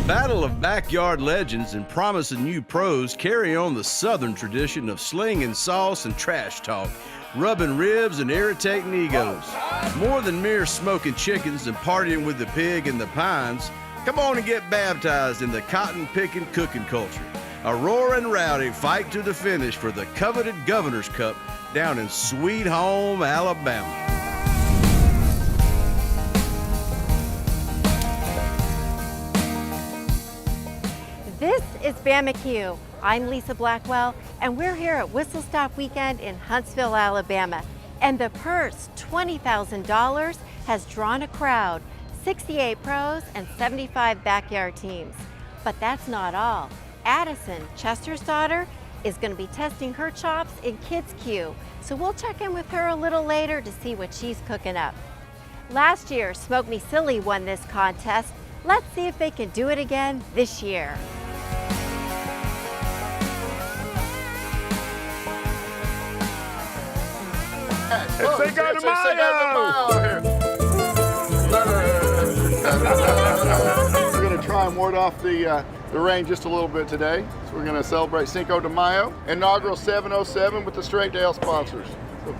battle of backyard legends and promising new pros carry on the Southern tradition of slinging sauce and trash talk, rubbing ribs and irritating egos. More than mere smoking chickens and partying with the pig in the pines, come on and get baptized in the cotton-picking cooking culture. A roaring rowdy fight to the finish for the coveted Governor's Cup down in Sweet Home, Alabama. This is Bama-Q. I'm Lisa Blackwell, and we're here at WhistleStop Weekend in Huntsville, Alabama. And the purse, $20,000, has drawn a crowd, 68 pros and 75 backyard teams. But that's not all. Addison, Chester's daughter, is going to be testing her chops in Kids Q. So we'll check in with her a little later to see what she's cooking up. Last year, Smoke Me Silly won this contest. Let's see if they can do it again this year. It's Cinco de Mayo! We're going to try and ward off the rain just a little bit today. So we're going to celebrate Cinco de Mayo, inaugural 707 with the Straight Dale sponsors. So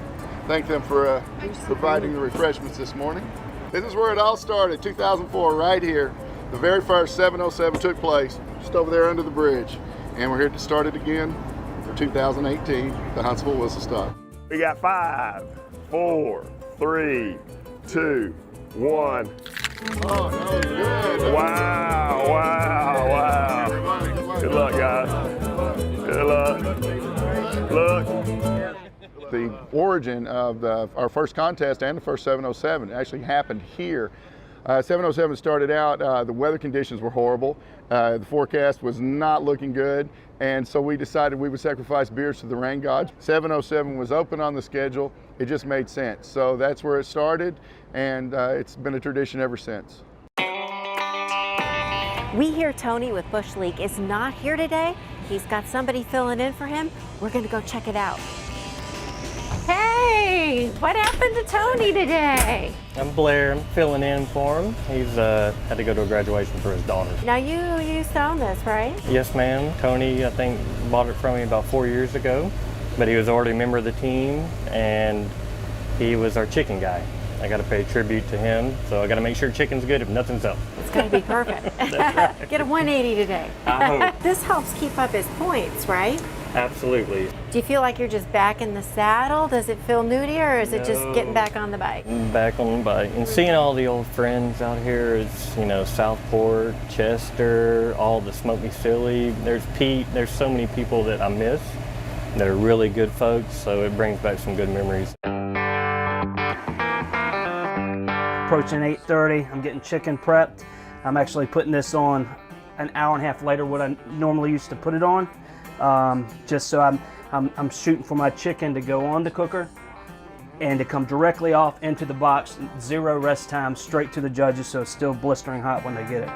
thank them for providing the refreshments this morning. This is where it all started, 2004, right here. The very first 707 took place just over there under the bridge. And we're here to start it again for 2018, the Huntsville WhistleStop. We got 5, 4, 3, 2, 1. Oh, no, good. Wow, wow, wow. Good luck, guys. Good luck. Look. The origin of our first contest and the first 707 actually happened here. 707 started out, the weather conditions were horrible. The forecast was not looking good, and so we decided we would sacrifice beers to the rain gods. 707 was open on the schedule. It just made sense. So that's where it started, and it's been a tradition ever since. We hear Tony with Bush League is not here today. He's got somebody filling in for him. We're going to go check it out. Hey, what happened to Tony today? I'm Blair. I'm filling in for him. He's had to go to a graduation for his daughter. Now you used to own this, right? Yes, ma'am. Tony, I think, bought it from me about 4 years ago, but he was already a member of the team, and he was our chicken guy. I got to pay tribute to him, so I got to make sure chicken's good if nothing's else. It's going to be perfect. Right. Get a 180 today. I hope. This helps keep up his points, right? Absolutely. Do you feel like you're just back in the saddle? Does it feel new to you, or is it just getting back on the bike? Back on the bike. And seeing all the old friends out here, it's, you know, Southport, Chester, all the Smoke Me Silly. There's Pete. There's so many people that I miss that are really good folks, so it brings back some good memories. Approaching 8:30, I'm getting chicken prepped. I'm actually putting this on an hour and a half later what I normally used to put it on. Just so I'm shooting for my chicken to go on the cooker and to come directly off into the box, 0 rest time, straight to the judges, so it's still blistering hot when they get it.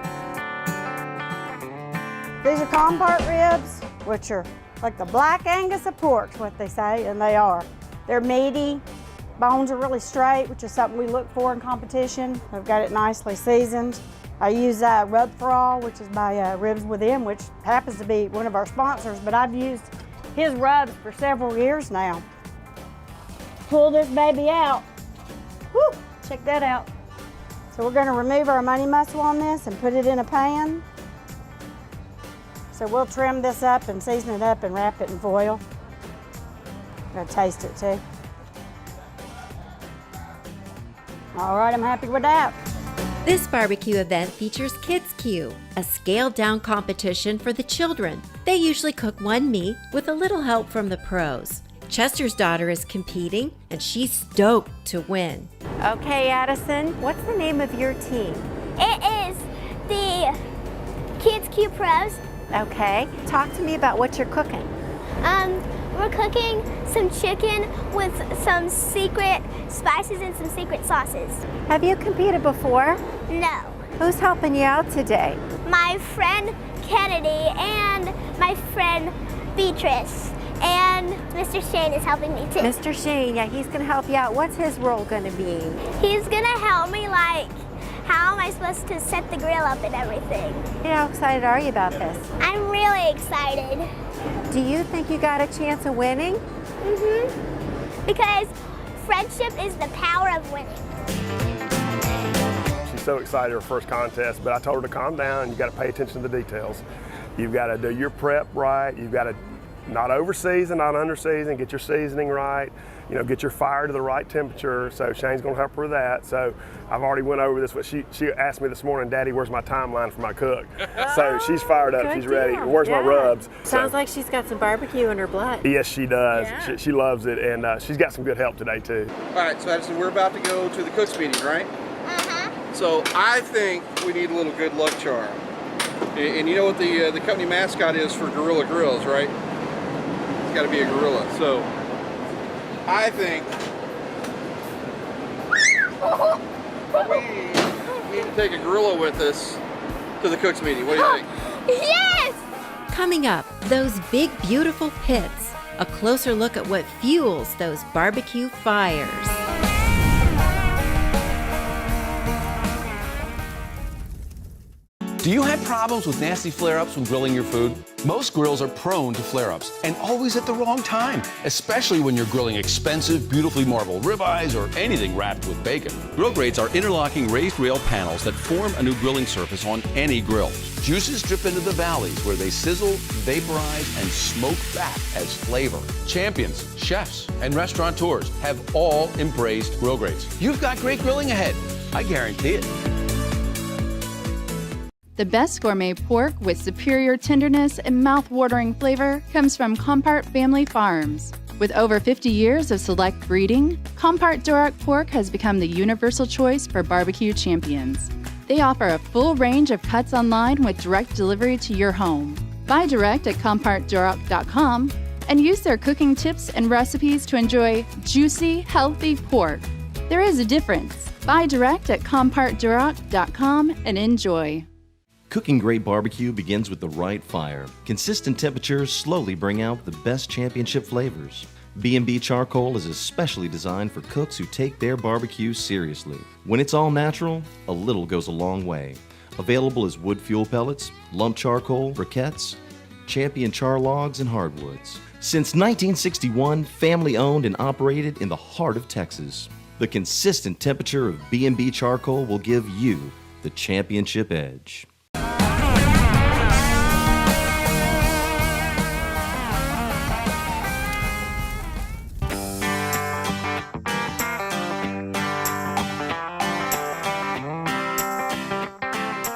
These are compart ribs, which are like the black Angus of pork, what they say, and they are. They're meaty, bones are really straight, which is something we look for in competition. I've got it nicely seasoned. I use Rub for All, which is by Ribs Within, which happens to be one of our sponsors, but I've used his rubs for several years now. Pull this baby out. Woo, check that out. So we're gonna remove our money muscle on this and put it in a pan. So we'll trim this up and season it up and wrap it in foil. I'm gonna taste it too. All right, I'm happy with that. This barbecue event features Kids Q, a scaled-down competition for the children. They usually cook one meat with a little help from the pros. Chester's daughter is competing, and she's stoked to win. Okay, Addison, what's the name of your team? It is the Kids Q Pros. Okay, talk to me about what you're cooking. We're cooking some chicken with some secret spices and some secret sauces. Have you competed before? No. Who's helping you out today? My friend Kennedy and my friend Beatrice. And Mr. Shane is helping me too. Mr. Shane, yeah, he's gonna help you out. What's his role gonna be? He's gonna help me like how am I supposed to set the grill up and everything. How excited are you about this? I'm really excited. Do you think you got a chance of winning? Because friendship is the power of winning. She's so excited her first contest, but I told her to calm down. You got to pay attention to the details. You've got to do your prep right. You've got to not over season, not under season, get your seasoning right, you know, get your fire to the right temperature. So Shane's gonna help her with that. So I've already went over this, but she asked me this morning, Daddy, where's my timeline for my cook? So she's fired up, she's ready. Where's my rubs? Sounds like she's got some barbecue in her blood. Yes, she does. She loves it, and she's got some good help today too. All right, so Addison, we're about to go to the cooks meeting, right? So I think we need a little good luck charm. And you know what the company mascot is for Gorilla Grills, right? It's got to be a gorilla. So I think we need to take a gorilla with us to the cooks meeting. What do you think? Yes! Coming up, those big, beautiful pits. A closer look at what fuels those barbecue fires. Do you have problems with nasty flare-ups when grilling your food? Most grills are prone to flare-ups, and always at the wrong time, especially when you're grilling expensive, beautifully marbled ribeyes or anything wrapped with bacon. Grill grates are interlocking raised rail panels that form a new grilling surface on any grill. Juices drip into the valleys where they sizzle, vaporize, and smoke back as flavor. Champions, chefs, and restaurateurs have all embraced grill grates. You've got great grilling ahead. I guarantee it. The best gourmet pork with superior tenderness and mouth-watering flavor comes from Compart Family Farms. With over 50 years of select breeding, Compart Duroc pork has become the universal choice for barbecue champions. They offer a full range of cuts online with direct delivery to your home. Buy direct at CompartDuroc.com and use their cooking tips and recipes to enjoy juicy, healthy pork. There is a difference. Buy direct at CompartDuroc.com and enjoy. Cooking great barbecue begins with the right fire. Consistent temperatures slowly bring out the best championship flavors. B&B charcoal is especially designed for cooks who take their barbecue seriously. When it's all natural, a little goes a long way. Available as wood fuel pellets, lump charcoal, briquettes, champion char logs, and hardwoods. Since 1961, family owned and operated in the heart of Texas. The consistent temperature of B&B charcoal will give you the championship edge.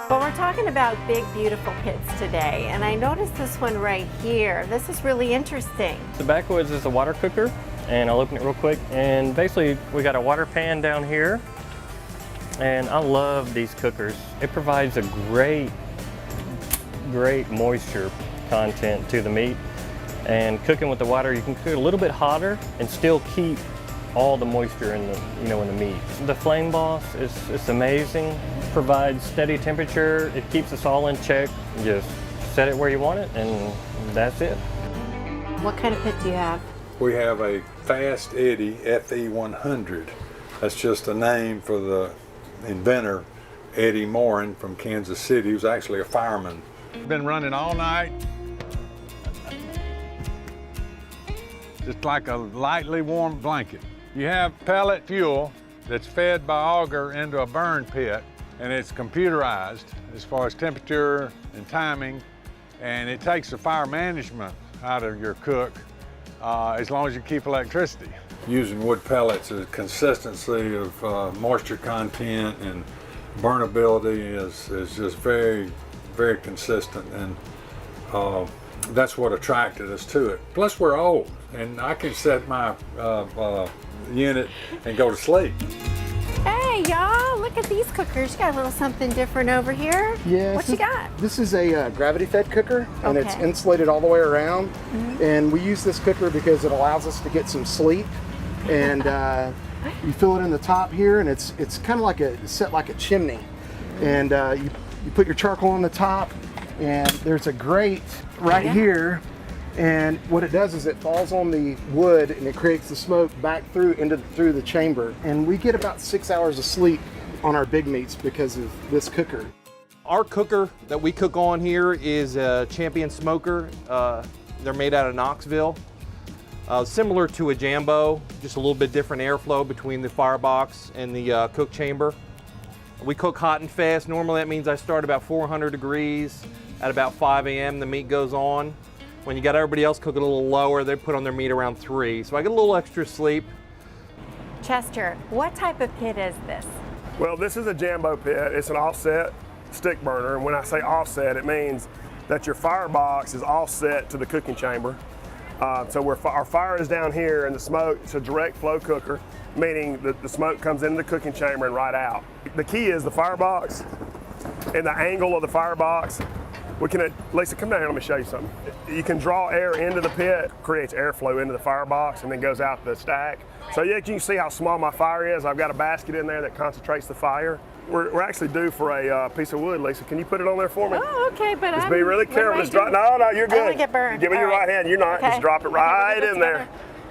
Well, we're talking about big, beautiful pits today, and I noticed this one right here. This is really interesting. The backwoods is a water cooker, and I'll open it real quick. And basically, we got a water pan down here, and I love these cookers. It provides a great moisture content to the meat. And cooking with the water, you can cook it a little bit hotter and still keep all the moisture in the, in the meat. The Flame Boss is amazing. Provides steady temperature. It keeps us all in check. Just set it where you want it, and that's it. What kind of pit do you have? We have a Fast Eddie FE100. That's just a name for the inventor, Eddie Morin from Kansas City. He was actually a fireman. Been running all night. Just like a lightly warm blanket. You have pellet fuel that's fed by auger into a burn pit, and it's computerized as far as temperature and timing, and it takes the fire management out of your cook as long as you keep electricity. Using wood pellets, the consistency of moisture content and burnability is just very, very consistent, and that's what attracted us to it. Plus, we're old, and I can set my unit and go to sleep. Hey, y'all, look at these cookers. You got a little something different over here. Yeah. What you got? This is a gravity-fed cooker, and it's insulated all the way around. And we use this cooker because it allows us to get some sleep. And you fill it in the top here, and it's kind of like set like a chimney. And you put your charcoal on the top, and there's a grate right here. And what it does is it falls on the wood, and it creates the smoke back through the chamber. And we get about 6 hours of sleep on our big meats because of this cooker. Our cooker that we cook on here is a Champion smoker. They're made out of Knoxville. Similar to a Jambo, just a little bit different airflow between the firebox and the cook chamber. We cook hot and fast. Normally that means I start about 400 degrees. At about 5 a.m. the meat goes on. When you got everybody else cooking a little lower, they put on their meat around 3. So I get a little extra sleep. Chester, what type of pit is this? Well, this is a Jambo pit. It's an offset stick burner, and when I say offset, it means that your firebox is offset to the cooking chamber. So our fire is down here, and the smoke, it's a direct flow cooker, meaning that the smoke comes into the cooking chamber and right out. The key is the firebox and the angle of the firebox. Lisa, come down here, let me show you something. You can draw air into the pit, creates airflow into the firebox, and then goes out the stack. So yeah, you can see how small my fire is. I've got a basket in there that concentrates the fire. We're actually due for a piece of wood, Lisa. Can you put it on there for me? Oh, okay, but just be really careful. Just drop. No, you're good. I don't get burned. Give me your right hand. You're not. Okay. Just drop it right in there.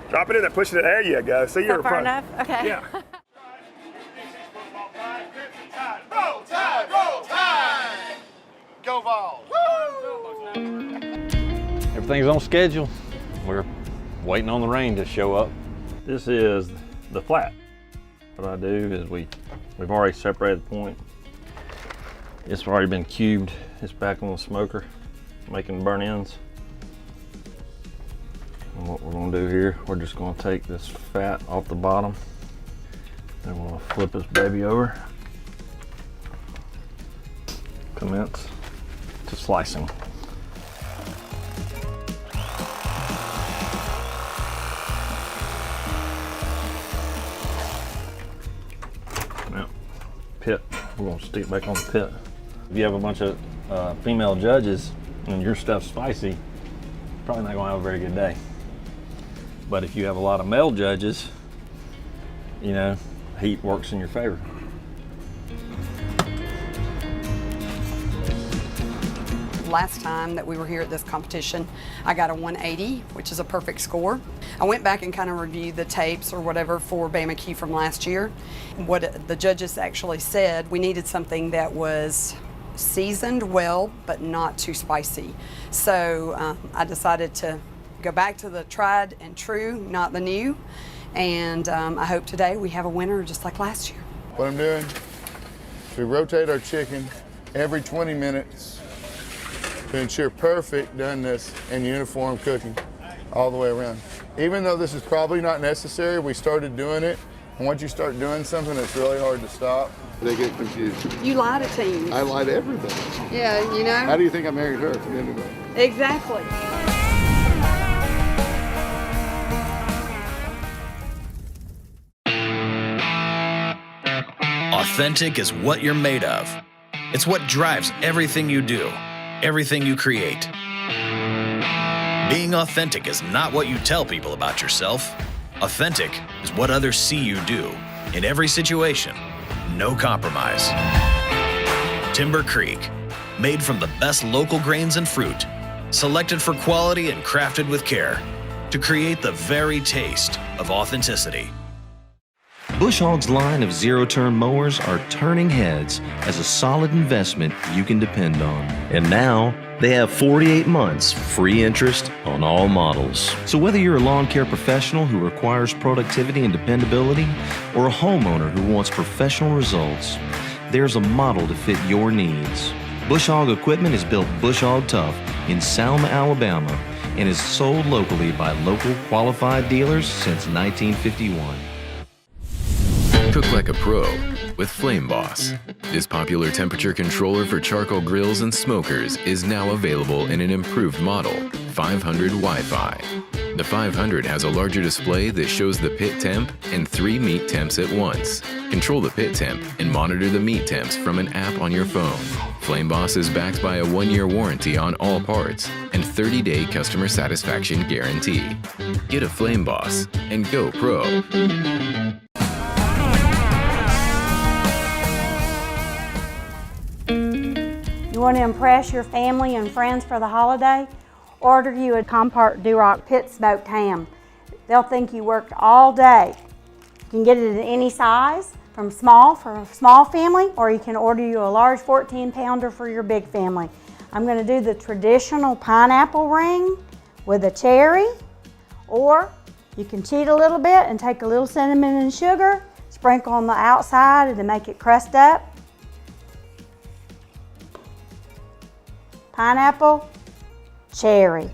Drop it in there. Push it in. There you go. See, you're far enough. Okay. Yeah. Roll Tide, roll Tide! Go Vols! Everything's on schedule. We're waiting on the rain to show up. This is the flat. What I do is we've already separated the point. It's already been cubed. It's back on the smoker, making burn ends. And what we're gonna do here, we're just gonna take this fat off the bottom. Then we'll flip this baby over. Commence to slicing. Pit. We're going to stick it back on the pit. If you have a bunch of female judges and your stuff's spicy, you're probably not going to have a very good day. But if you have a lot of male judges, you know, heat works in your favor. Last time that we were here at this competition, I got a 180, which is a perfect score. I went back and kind of reviewed the tapes or whatever for Bama-Q from last year. What the judges actually said, we needed something that was seasoned well, but not too spicy. So I decided to go back to the tried and true, not the new. And I hope today we have a winner just like last year. What I'm doing is we rotate our chicken every 20 minutes to ensure perfect doneness and uniform cooking all the way around. Even though this is probably not necessary, we started doing it. And once you start doing something, it's really hard to stop. They get confused. You lie to teams. I lie to everybody. Yeah, you know. How do you think I married her at the end of it? Exactly. Authentic is what you're made of. It's what drives everything you do, everything you create. Being authentic is not what you tell people about yourself. Authentic is what others see you do. In every situation, no compromise. Timber Creek, made from the best local grains and fruit, selected for quality and crafted with care to create the very taste of authenticity. Bush Hogg's line of zero-turn mowers are turning heads as a solid investment you can depend on. And now, they have 48 months free interest on all models. So whether you're a lawn care professional who requires productivity and dependability, or a homeowner who wants professional results, there's a model to fit your needs. Bush Hogg equipment is built Bush Hogg tough in Selma, Alabama, and is sold locally by local qualified dealers since 1951. Cook like a pro with Flame Boss. This popular temperature controller for charcoal grills and smokers is now available in an improved model, 500 Wi-Fi. The 500 has a larger display that shows the pit temp and 3 meat temps at once. Control the pit temp and monitor the meat temps from an app on your phone. Flame Boss is backed by a 1-year warranty on all parts and 30-day customer satisfaction guarantee. Get a Flame Boss and go pro. You want to impress your family and friends for the holiday? Order you a Compart Duroc pit smoked ham. They'll think you worked all day. You can get it in any size, for a small family, or you can order you a large 14-pounder for your big family. I'm going to do the traditional pineapple ring with a cherry, or you can cheat a little bit and take a little cinnamon and sugar, sprinkle on the outside and to make it crust up. Pineapple, cherry.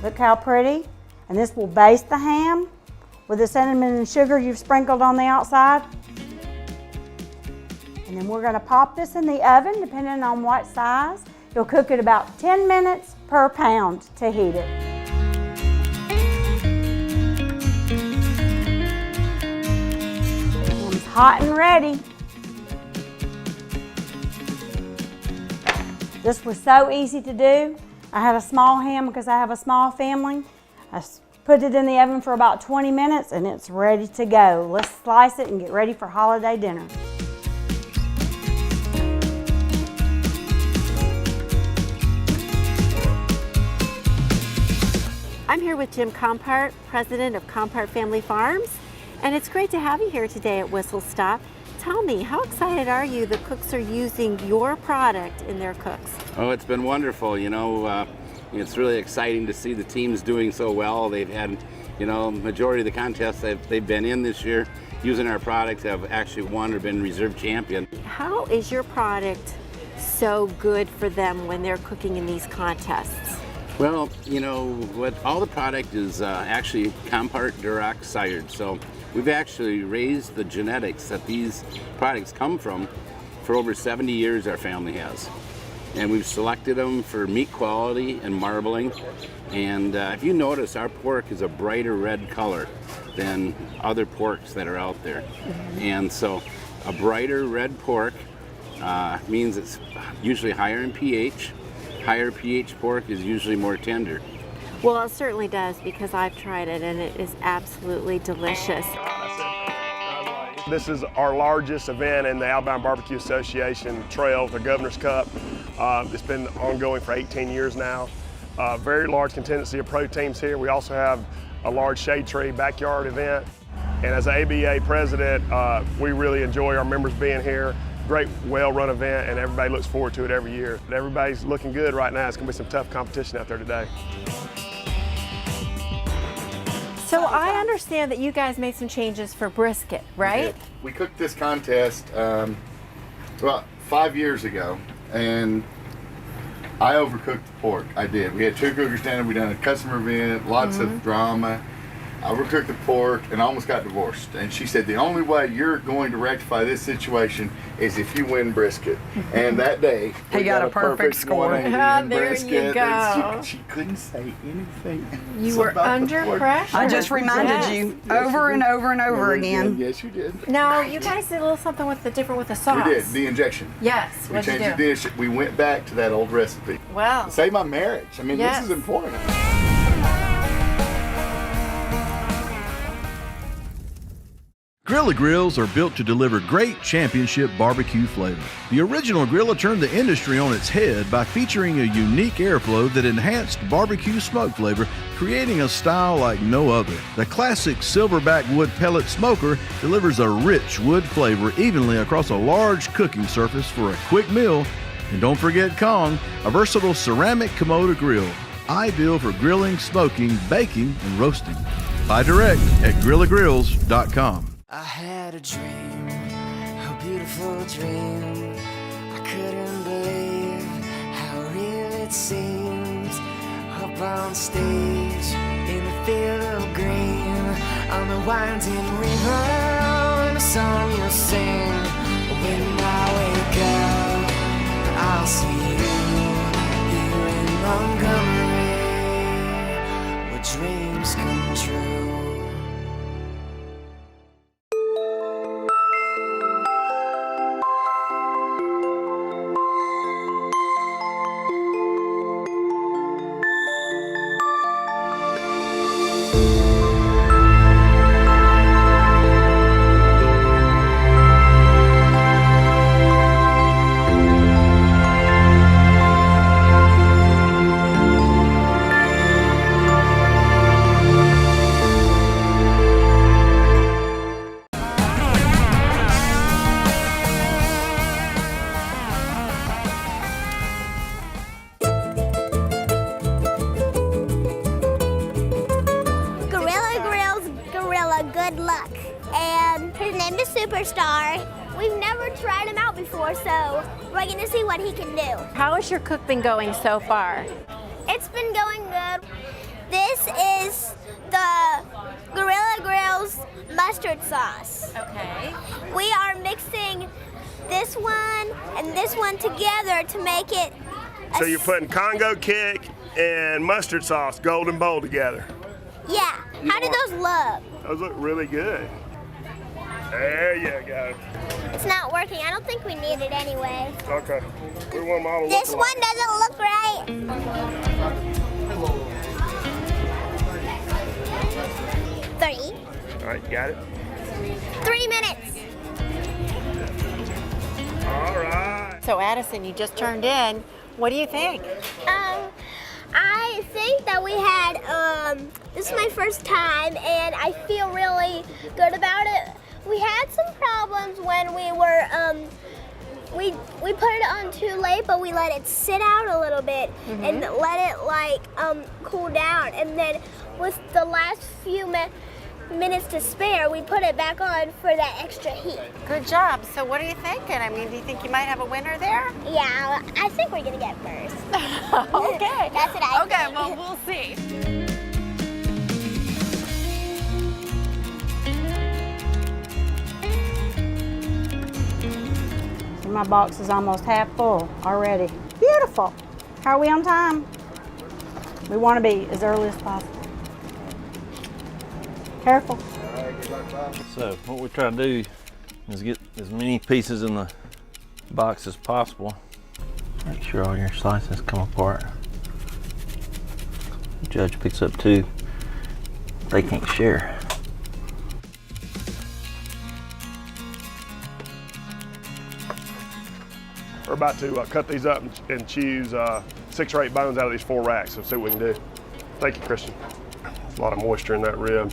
Look how pretty. And this will baste the ham with the cinnamon and sugar you've sprinkled on the outside. And then we're going to pop this in the oven, depending on what size. You'll cook it about 10 minutes per pound to heat it. It's hot and ready. This was so easy to do. I had a small ham because I have a small family. I put it in the oven for about 20 minutes and it's ready to go. Let's slice it and get ready for holiday dinner. I'm here with Jim Compart, president of Compart Family Farms, and it's great to have you here today at WhistleStop. Tell me, how excited are you the cooks are using your product in their cooks? Oh, it's been wonderful. It's really exciting to see the teams doing so well. They've had, majority of the contests they've been in this year using our products have actually won or been reserve champion. How is your product so good for them when they're cooking in these contests? Well, all the product is actually Compart Duroc sired. So we've actually raised the genetics that these products come from for over 70 years, our family has. And we've selected them for meat quality and marbling. And if you notice, our pork is a brighter red color than other porks that are out there. And so a brighter red pork means it's usually higher in pH. Higher pH pork is usually more tender. Well, it certainly does, because I've tried it and it is absolutely delicious. This is our largest event in the Alabama Barbecue Association Trail, the Governor's Cup. It's been ongoing for 18 years now. Very large contingency of pro teams here. We also have a large shade tree backyard event. And as an ABA president, we really enjoy our members being here. Great, well-run event, and everybody looks forward to it every year. Everybody's looking good right now. It's going to be some tough competition out there today. So I understand that you guys made some changes for brisket, right? We cooked this contest about 5 years ago, and I overcooked the pork. I did. We had two cookers standing. We done a customer event, lots of drama. I overcooked the pork and I almost got divorced. And she said, the only way you're going to rectify this situation is if you win brisket. And that day, he got a perfect score. There you go. She couldn't say anything. You were under pressure. I just reminded you over and over and over again. Yes, you did. Now, you guys did a little something different with the sauce. We did, the injection. Yes, we changed the dish. We went back to that old recipe. Well. Save my marriage. I mean, this is important. Grilla Grills are built to deliver great championship barbecue flavor. The original Grilla turned the industry on its head by featuring a unique airflow that enhanced barbecue smoke flavor, creating a style like no other. The classic silverback wood pellet smoker delivers a rich wood flavor evenly across a large cooking surface for a quick meal. And don't forget Kong, a versatile ceramic Komodo grill, ideal for grilling, smoking, baking, and roasting. Buy direct at grillagrills.com. I had a dream, a beautiful dream. I couldn't believe how real it seemed. Up on stage, in the field of green, on the winding river, and a song you'll sing. When I wake up, I'll see you here in Montgomery, where dreams come true. superstar. We've never tried him out before, so we're gonna see what he can do. How has your cook been going so far? It's been going good. This is the Gorilla Grill's mustard sauce. Okay. We are mixing this one and this one together to make it So you're putting Congo kick and mustard sauce, golden bowl together. Yeah. How do those look? Those look really good. There you go. It's not working. I don't think we need it anyway. Okay. We want them all to This look one doesn't look right. 3. All right, you got it? 3 minutes. All right. So Addison, you just turned in. What do you think? I think that we had, this is my first time and I feel really good about it. We had some problems when we were, we put it on too late, but we let it sit out a little bit and let it cool down. And then with the last few minutes to spare, we put it back on for that extra heat. Good job. So what are you thinking? I mean, do you think you might have a winner there? Yeah, I think we're gonna get first. Okay. That's what I think. Okay, well, we'll see. My box is almost half full already. Beautiful. How are we on time? We want to be as early as possible. Careful. So what we try to do is get as many pieces in the box as possible. Make sure all your slices come apart. The judge picks up 2. They can't share. We're about to cut these up and choose 6 or 8 bones out of these 4 racks. So see what we can do. Thank you, Christian. There's a lot of moisture in that rib.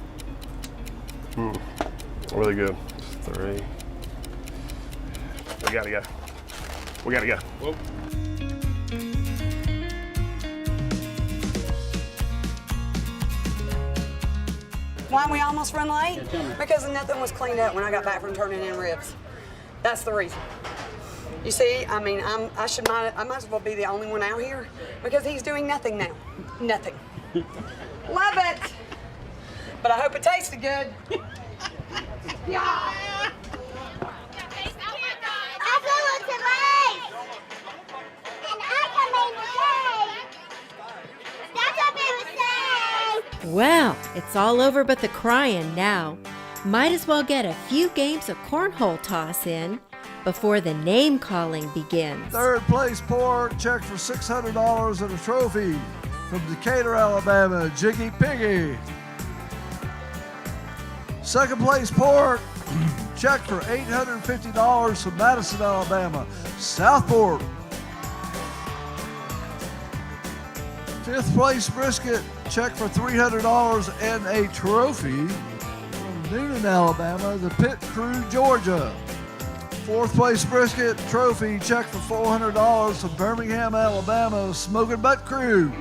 Really good. 3. We gotta go. We gotta go. Whoa. Why we almost run late? Because nothing was cleaned up when I got back from turning in ribs. That's the reason. You see, I mean, I might as well be the only one out here because he's doing nothing now. Nothing. Love it. But I hope it tasted good. Yeah. Well, it's all over but the crying now. Might as well get a few games of cornhole toss in before the name calling begins. Third place pork, check for $600 and a trophy from Decatur, Alabama, Jiggy Piggy. Second place pork, check for $850 from Madison, Alabama, Southport. Fifth place brisket, check for $300 and a trophy from Noonan, Alabama, the Pit Crew, Georgia. Fourth place brisket, trophy, check for $400 from Birmingham, Alabama, Smoking Butt Crew.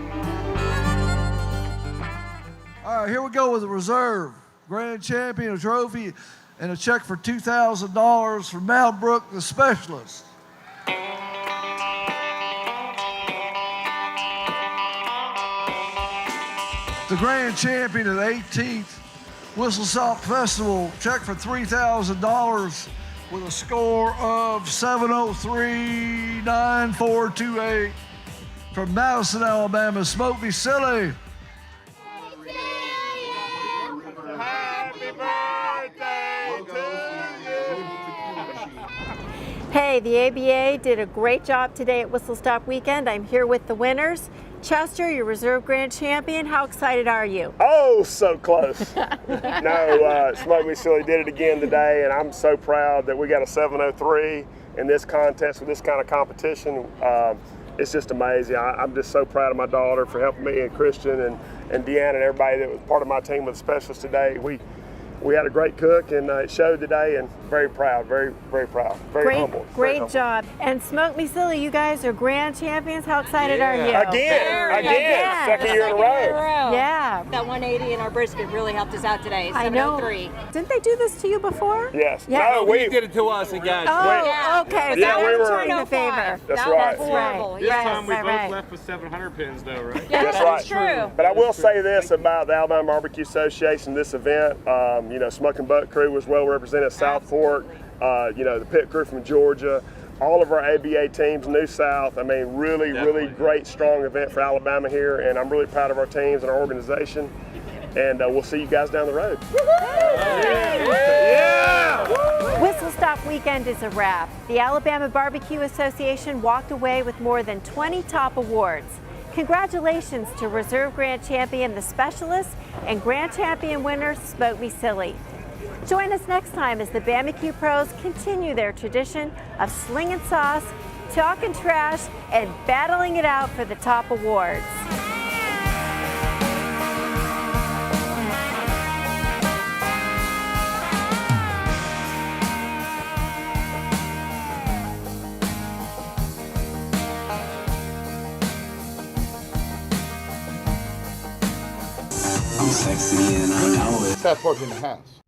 All right, here we go with the reserve. Grand champion, a trophy, and a check for $2,000 from Mount Brook, the specialist. The grand champion of the 18th WhistleStop Festival, check for $3,000 with a score of 703-9428 from Madison, Alabama, Smoke Me Silly. Hey, the ABA did a great job today at WhistleStop Weekend. I'm here with the winners. Chester, your reserve grand champion, how excited are you? Oh, so close. No, Smoke Me Silly did it again today, and I'm so proud that we got a 703 in this contest with this kind of competition. It's just amazing. I'm just so proud of my daughter for helping me and Christian and Deanna and everybody that was part of my team with the specialists today. We had a great cook, and it showed today, and very proud, very proud, very humble. Great job. And Smoke Me Silly, you guys are grand champions. How excited are you? Again, second year in a row. Yeah. That 180 in our brisket really helped us out today. I know. 703. Didn't they do this to you before? Yes. Yeah. No, we did it to us again. Oh, okay. Yeah, So we I'm were. returning the favor. That's right. That's right. This Yes, time we both right. left with 700 pins, though, right? Yeah, That's that's right. true. But I will say this about the Alabama Barbecue Association, this event, you know, Smoke and Buck crew was well represented, South Fork, you know, the pit crew from Georgia, all of our ABA teams, New South. I mean, really great, strong event for Alabama here, and I'm really proud of our teams and our organization, and we'll see you guys down the road. WhistleStop Weekend is a wrap. The Alabama Barbecue Association walked away with more than 20 top awards. Congratulations to Reserve Grand Champion The Specialist and Grand Champion winner Smoke Me Silly. Join us next time as the Bama-Q pros continue their tradition of slinging sauce, talking trash, and battling it out for the top awards. I'm sexy and I know it. South Park in the house.